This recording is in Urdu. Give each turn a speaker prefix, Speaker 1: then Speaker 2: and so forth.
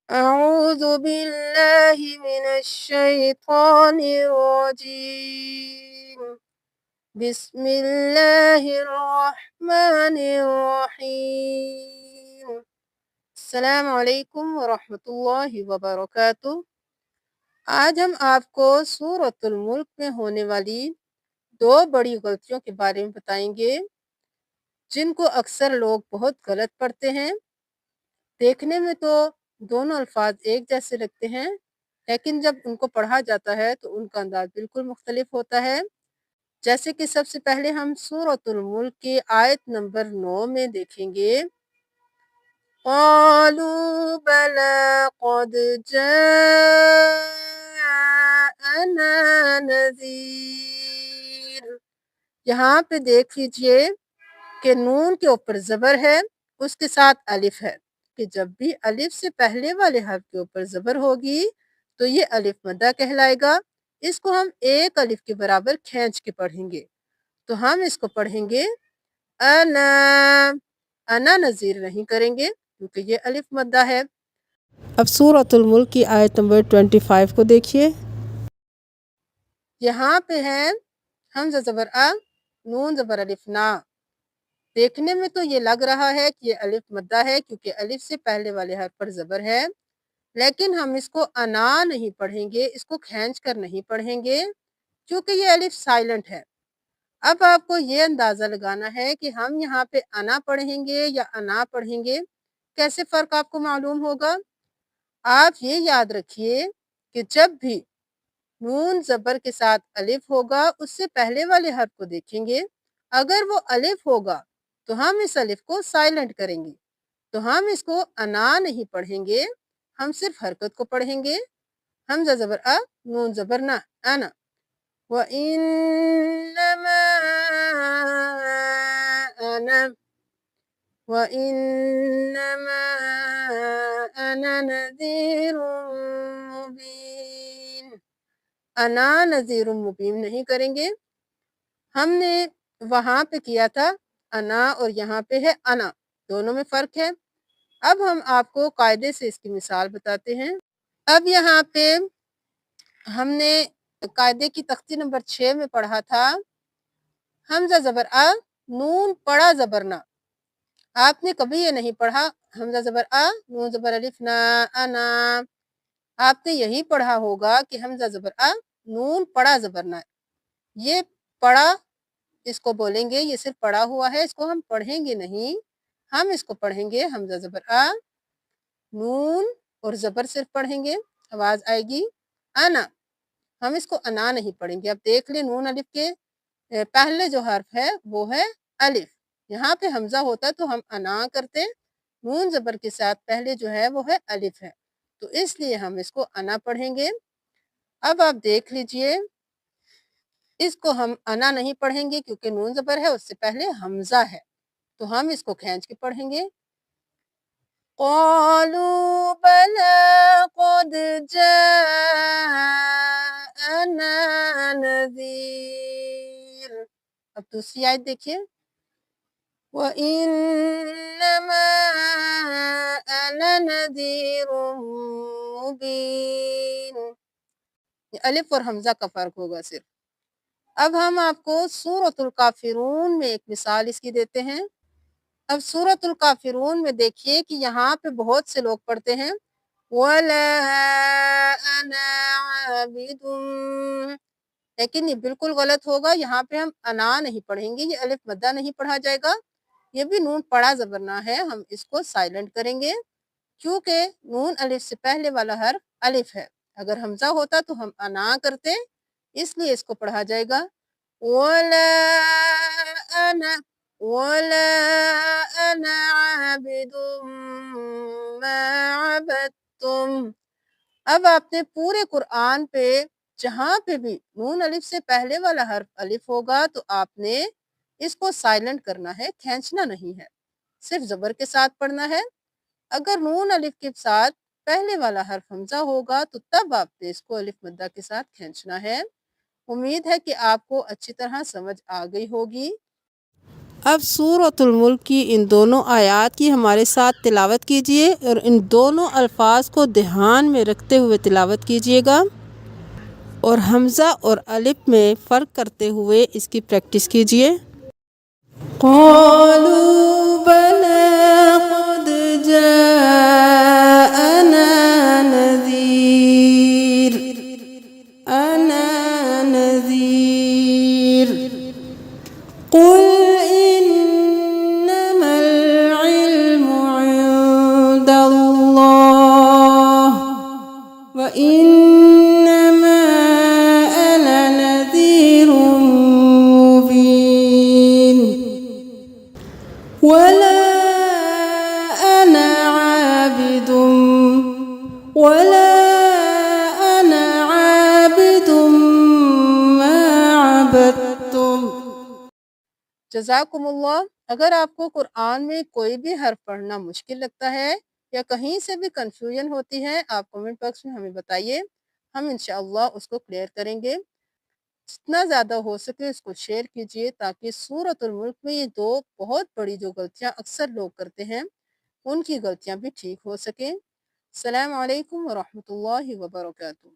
Speaker 1: أعوذ بالله من الشيطان الرجيم بسم الله الرحمن الرحيم السلام علیکم ورحمۃ اللہ وبرکاتہ۔ آج ہم آپ کو سورۃ الملک میں ہونے والی دو بڑی غلطیوں کے بارے میں بتائیں گے جن کو اکثر لوگ بہت غلط پڑھتے ہیں۔ دیکھنے میں تو دونوں الفاظ ایک جیسے لگتے ہیں، لیکن جب ان کو پڑھا جاتا ہے تو ان کا انداز بالکل مختلف ہوتا ہے۔ جیسے کہ سب سے پہلے ہم سورۃ الملک کی آیت نمبر 9 میں دیکھیں گے، قالوا بلى قد جاءنا نذیر۔ یہاں پہ دیکھ لیجئے کہ نون کے اوپر زبر ہے، اس کے ساتھ الف ہے، کہ جب بھی الف سے پہلے والے حرف کے اوپر زبر ہوگی تو یہ الف مدہ کہلائے گا۔ اس کو ہم ایک الف کے برابر کھینچ کے پڑھیں گے، تو ہم اس کو پڑھیں گے انا۔ انا نذیر نہیں کریں گے کیونکہ یہ الف مدہ ہے۔ اب سورۃ الملک کی آیت نمبر 25 کو دیکھیے، یہاں پہ ہے حمزہ زبر ا، نون زبر الف نا۔ دیکھنے میں تو یہ لگ رہا ہے کہ یہ الف مدہ ہے کیونکہ الف سے پہلے والے حرف پر زبر ہے، لیکن ہم اس کو انا نہیں پڑھیں گے، اس کو کھینچ کر نہیں پڑھیں گے کیونکہ یہ الف سائلنٹ ہے۔ اب آپ کو یہ اندازہ لگانا ہے کہ ہم یہاں پہ انا پڑھیں گے یا انا پڑھیں گے، کیسے فرق آپ کو معلوم ہوگا؟ آپ یہ یاد رکھیے کہ جب بھی نون زبر کے ساتھ الف ہوگا اس سے پہلے والے حرف کو دیکھیں گے، اگر وہ الف ہوگا تو ہم اس الف کو سائلنٹ کریں گے، تو ہم اس کو انا نہیں پڑھیں گے، ہم صرف حرکت کو پڑھیں گے۔ حمزہ زبر ا، نون زبر نا، انا۔ وَإِنَّمَا أَنَا وَإِنَّمَا أَنَا نَذِيرٌ مُبِينٌ۔ انا نذیر مبین نہیں کریں گے۔ ہم نے وہاں پہ کیا تھا انا اور یہاں پہ ہے انا، دونوں میں فرق ہے۔ اب ہم آپ کو قاعدے سے اس کی مثال بتاتے ہیں۔ اب یہاں پہ ہم نے قاعدے کی تختی نمبر 6 میں پڑھا تھا حمزہ زبر ا، نون پڑا زبر نا۔ آپ نے کبھی یہ نہیں پڑھا حمزہ زبر ا، نون زبر الف نا، انا۔ آپ نے یہی پڑھا ہوگا کہ حمزہ زبر ا، نون پڑا زبر نا۔ یہ پڑا اس کو بولیں گے، یہ صرف پڑا ہوا ہے، اس کو ہم پڑھیں گے نہیں، ہم اس کو پڑھیں گے حمزہ زبر ا، نون اور زبر صرف پڑھیں گے، آواز آئے گی انا۔ ہم اس کو انا نہیں پڑھیں گے۔ اب دیکھ لیں نون الف کے پہلے جو حرف ہے وہ ہے الف، یہاں پہ حمزہ ہوتا تو ہم انا کرتے، نون زبر کے ساتھ پہلے جو ہے وہ ہے الف ہے، تو اس لیے ہم اس کو انا پڑھیں گے۔ اب آپ دیکھ لیجئے، اس کو ہم انا نہیں پڑھیں گے کیونکہ نون زبر ہے، اس سے پہلے حمزہ ہے، تو ہم اس کو کھینچ کے پڑھیں گے۔ قالوا بلى قد جاءنا نذير۔ اب دوسری آیت دیکھیے، وَإِنَّمَا أَنَا نَذِيرٌ مُبِينٌ۔ یہ الف اور حمزہ کا فرق ہوگا صرف۔ اب ہم آپ کو سورۃ الکافرون میں ایک مثال اس کی دیتے ہیں۔ اب سورۃ الکافرون میں دیکھیے کہ یہاں پہ بہت سے لوگ پڑھتے ہیں وَلَا أَنَا عَابِدٌ، لیکن یہ بالکل غلط ہوگا، یہاں پہ ہم انا نہیں پڑھیں گے، یہ الف مدہ نہیں پڑھا جائے گا، یہ بھی نون پڑا زبرنا ہے، ہم اس کو سائلنٹ کریں گے کیونکہ نون الف سے پہلے والا حرف الف ہے، اگر حمزہ ہوتا تو ہم انا کرتے، اس لیے اس کو پڑھا جائے گا وَلَا أَنَا عَابِدٌ مَا عَبَدتُّمْ۔ اب آپ نے پورے قرآن پہ جہاں پہ بھی نون الف سے پہلے والا حرف الف ہوگا تو آپ نے اس کو سائلنٹ کرنا ہے، کھینچنا نہیں ہے، صرف زبر کے ساتھ پڑھنا ہے۔ اگر نون الف کے ساتھ پہلے والا حرف حمزہ ہوگا تو تب آپ نے اس کو الف مدہ کے ساتھ کھینچنا ہے۔ امید ہے کہ آپ کو اچھی طرح سمجھ آ گئی ہوگی۔ اب سورۃ الملک کی ان دونوں آیات کی ہمارے ساتھ تلاوت کیجئے اور ان دونوں الفاظ کو دھیان میں رکھتے ہوئے تلاوت کیجئے گا اور حمزہ اور الف میں فرق کرتے ہوئے اس کی پریکٹس کیجئے۔ قالوا بلى قد جاءنا نذير قل إنما العلم عند الله وإنما أنا نذير مبين ولا أنا عابد ما عبدتم۔ جزاکم اللہ۔ اگر آپ کو قرآن میں کوئی بھی حرف پڑھنا مشکل لگتا ہے یا کہیں سے بھی کنفیوژن ہوتی ہے، آپ کومنٹ باکس میں ہمیں بتائیے، ہم انشاءاللہ اس کو کلیئر کریں گے۔ جتنا زیادہ ہو سکے اس کو شیئر کیجئے تاکہ سورۃ الملک میں یہ دو بہت بڑی جو غلطیاں اکثر لوگ کرتے ہیں ان کی غلطیاں بھی ٹھیک ہو سکیں۔ السلام علیکم ورحمۃ اللہ وبرکاتہ۔